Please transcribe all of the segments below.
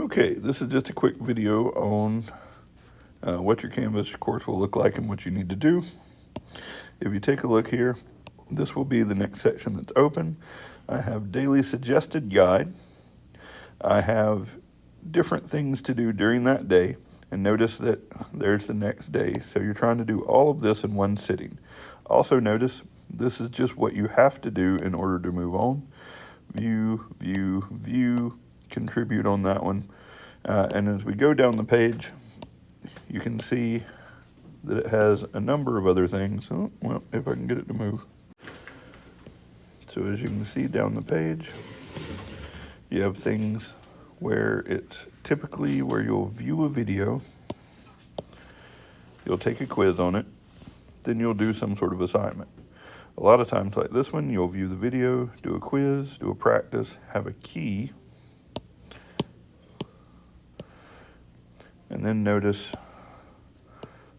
Okay, this is just a quick video on what your Canvas course will look like and what you need to do. If you take a look here, this will be the next section that's open. I have daily suggested guide. I have different things to do during that day, and notice that there's the next day. So you're trying to do all of this in one sitting. Also notice this is just what you have to do in order to move on. View, view, view, contribute on that one. And as we go down the page, you can see that it has a number of other things. Oh, well, if I can get it to move. So as you can see down the page, you have things where it's typically where you'll view a video, you'll take a quiz on it, then you'll do some sort of assignment. A lot of times like this one, you'll view the video, do a quiz, do a practice, have a key, and then notice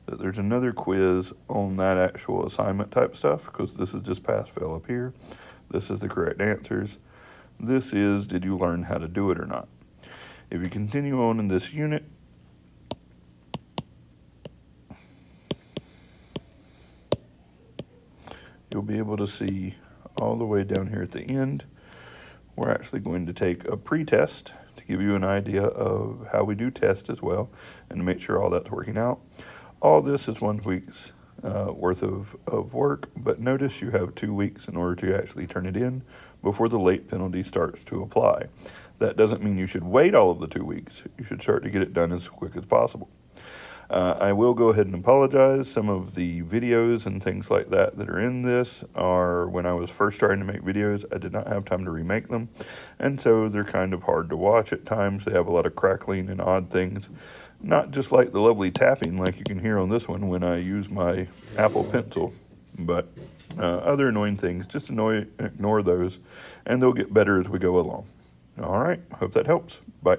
that there's another quiz on that actual assignment type stuff, because this is just pass fail up here. This is the correct answers. This is, did you learn how to do it or not? If you continue on in this unit, you'll be able to see all the way down here at the end. We're actually going to take a pre-test to give you an idea of how we do test as well, and to make sure all that's working out. All this is 1 week's worth of work, but notice you have 2 weeks in order to actually turn it in before the late penalty starts to apply. That doesn't mean you should wait all of the 2 weeks. You should start to get it done as quick as possible. I will go ahead and apologize. Some of the videos and things like that are in this are when I was first starting to make videos. I did not have time to remake them, and so they're kind of hard to watch at times. They have a lot of crackling and odd things, not just like the lovely tapping like you can hear on this one when I use my Apple Pencil, but other annoying things. Just ignore those, and they'll get better as we go along. All right, hope that helps. Bye.